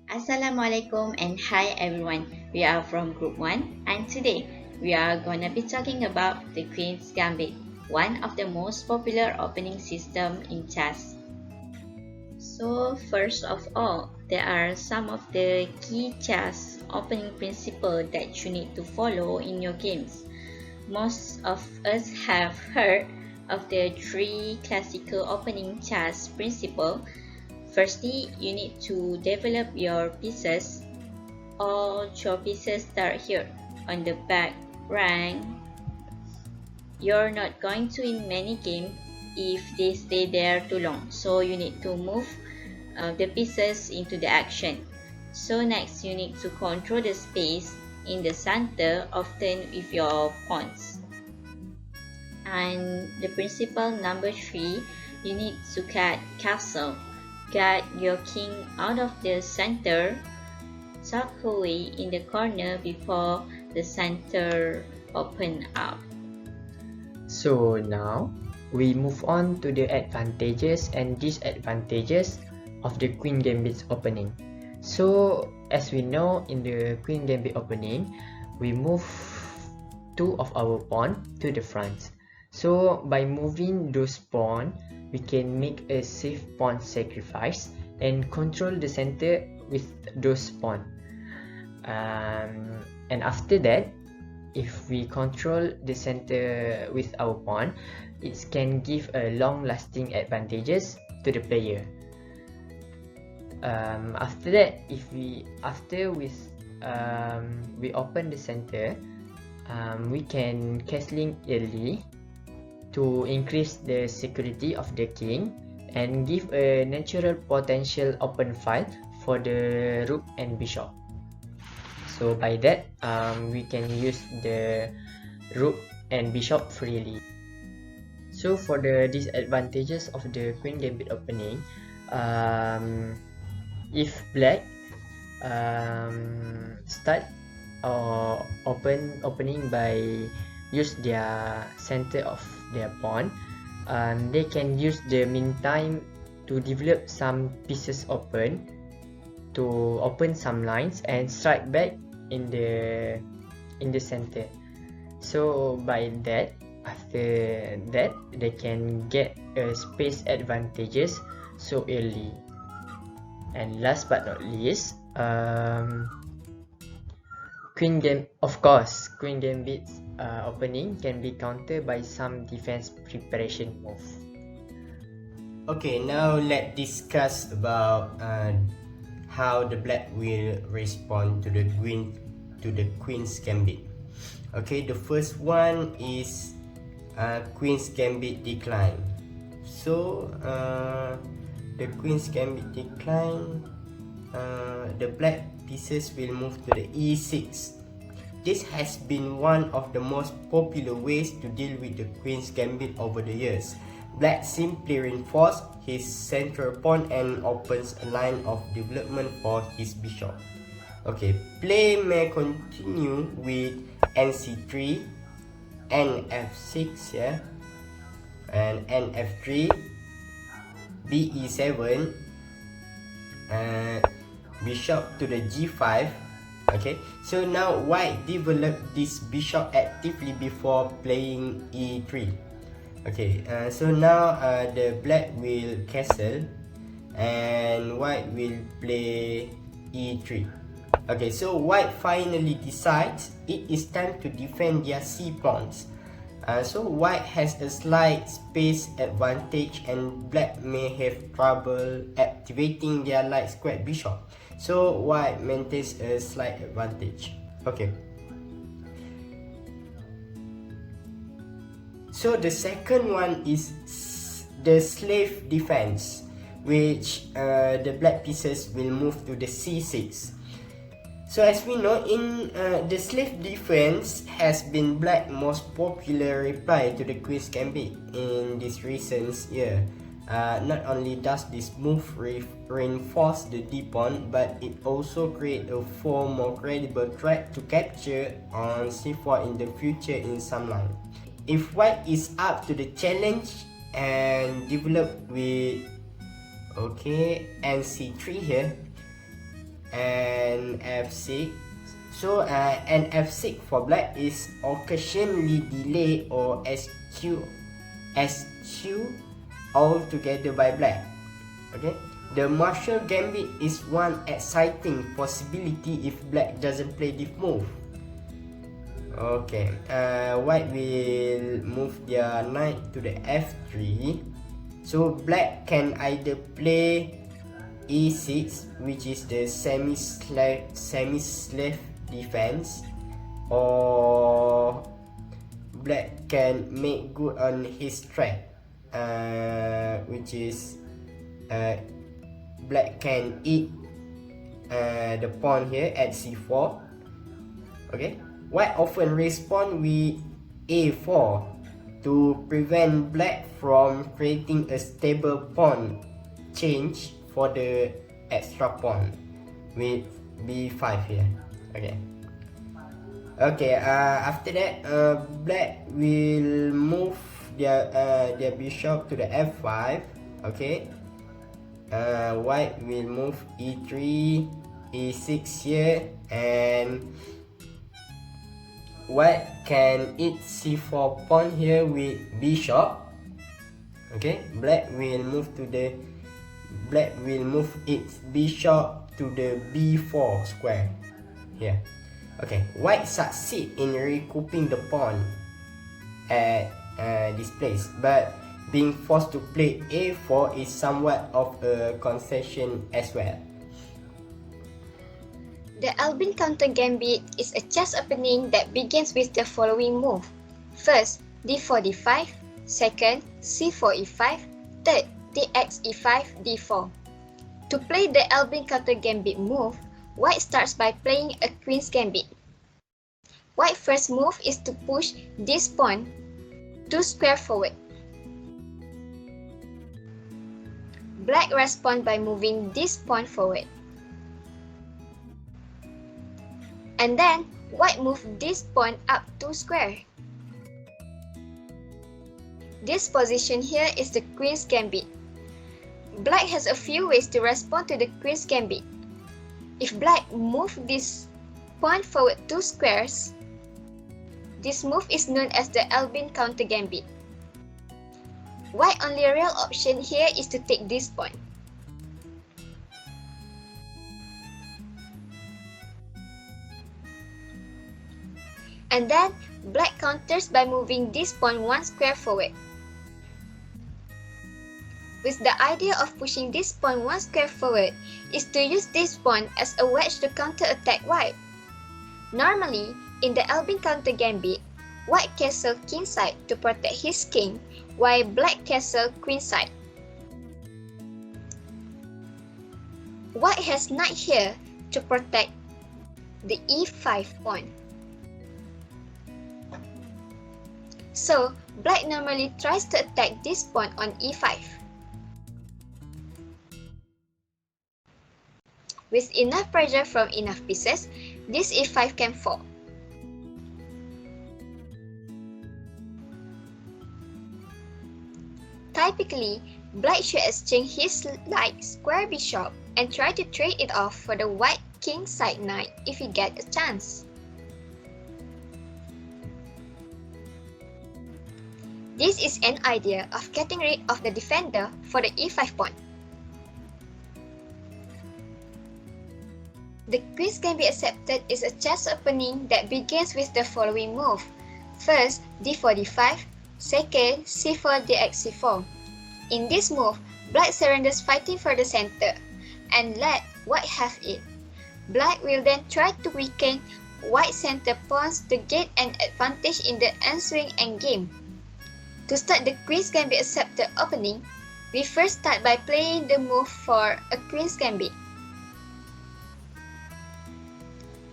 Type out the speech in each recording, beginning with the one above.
Assalamualaikum and hi everyone. We are from Group 1 and today we are gonna be talking about the Queen's Gambit, one of the most popular opening system in chess. So first of all, there are some of the key chess opening principles that you need to follow in your games. Most of us have heard of the three classical opening chess principles. Firstly, you need to develop your pieces. All your pieces start here on the back rank. You're not going to win many games if they stay there too long, so you need to move the pieces into the action. So next, you need to control the space in the center, often with your pawns. And the principle number 3, you need to cut castle. Get your king out of the center, tuck away in the corner before the center open up. So now we move on to the advantages and disadvantages of the Queen Gambit's opening. So as we know, in the Queen Gambit opening, we move two of our pawn to the front. So by moving those pawn, we can make a safe pawn sacrifice and control the center with those pawn. And after that, if we control the center with our pawn, it can give a long-lasting advantages to the player. After that, after we open the center, we can castling early to increase the security of the king and give a natural potential open file for the rook and bishop. So by that, we can use the rook and bishop freely. So for the disadvantages of the Queen Gambit opening, if black start or opening by use their center of their pawn, they can use the meantime to develop some pieces open, to open some lines and strike back in the center. So by that, after that, they can get a space advantages so early. And last but not least, Queen Gambit's opening can be countered by some defense preparation move. Okay, now let's discuss about how the black will respond to the Queen's Gambit. Okay, the first one is Queen's Gambit decline. So the Queen's Gambit decline, the black pieces will move to the e6. This has been one of the most popular ways to deal with the Queen's Gambit over the years. Black simply reinforces his central pawn and opens a line of development for his bishop. Okay, play may continue with nc3, nf6, yeah, and nf3, be7, bishop to the g5. Okay, so now white developed this bishop actively before playing e3. Okay, so now the black will castle and white will play e3. Okay, so white finally decides it is time to defend their c pawns. So white has a slight space advantage and black may have trouble activating their light squared bishop. So white maintains a slight advantage. Okay. So the second one is the slave defense, which the black pieces will move to the c6. So as we know, in the slave defense has been black's most popular reply to the Queen's Gambit in this recent year. Not only does this move reinforce the d-pawn, but it also creates a far more credible threat to capture on c4 in the future in some line. If white is up to the challenge and develop with nc3 here, and f6. So and f6 for black is occasionally delay or SQ all together by black. Okay, the Marshall Gambit is one exciting possibility if black doesn't play this move. Okay, white will move their knight to the f3. So black can either play e6, which is the semi-slave defense, or black can make good on his threat, which is black can eat the pawn here at c4. Okay, white often respond with a4 to prevent black from creating a stable pawn change for the extra pawn with b5 here. Okay, after that black will move their bishop to the f5. Okay, white will move e3, e6 here, and white can eat c4 pawn here with bishop. Okay, black will move its bishop to the b4 square here. Okay, white succeed in recouping the pawn at this place, but being forced to play a4 is somewhat of a concession as well. The Albin counter gambit is a chess opening that begins with the following move. First, d4 d5, second, c4 e5, third, dx e5 d4. To play the Albin counter gambit move, white starts by playing a queen's gambit. White's first move is to push this pawn 2 square forward. Black responds by moving this pawn forward. And then, white moves this pawn up 2 square. This position here is the queen's gambit. Black has a few ways to respond to the queen's gambit. If black moves this pawn forward 2 squares, this move is known as the Albin counter gambit. White's only real option here is to take this pawn. And then, black counters by moving this pawn 1 square forward. With the idea of pushing this pawn 1 square forward is to use this pawn as a wedge to counter-attack white. Normally, in the Albin counter gambit, white castle kingside to protect his king, while black castle queenside. White has knight here to protect the e5 pawn. So, black normally tries to attack this pawn on e5. With enough pressure from enough pieces, this e5 can fall. Typically, black should exchange his light square bishop and try to trade it off for the white kingside knight if he gets a chance. This is an idea of getting rid of the defender for the e5 pawn. The queen's gambit accepted is a chess opening that begins with the following move. First, d4 d5, second, c4 dx c4. In this move, black surrenders fighting for the center and let white have it. Black will then try to weaken white's center pawns to gain an advantage in the ensuing endgame. To start the queen's gambit accepted opening, we first start by playing the move for a queen's gambit.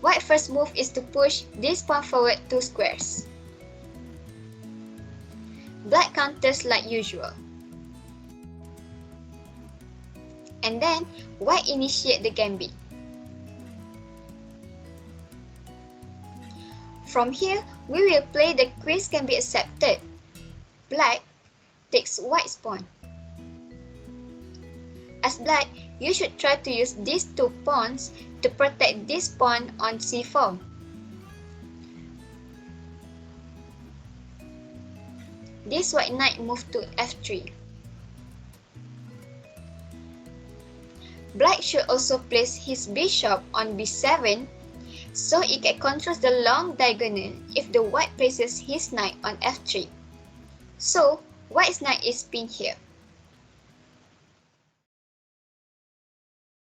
White's first move is to push this pawn forward 2 squares. Black counters like usual. And then, white initiate the gambit. From here, we will play the queen's gambit accepted. Black takes white's pawn. As black you should try to use these two pawns to protect this pawn on c4. This white knight moved to f3. Black should also place his bishop on b7 so it can control the long diagonal if the white places his knight on f3. So, white's knight is pinned here.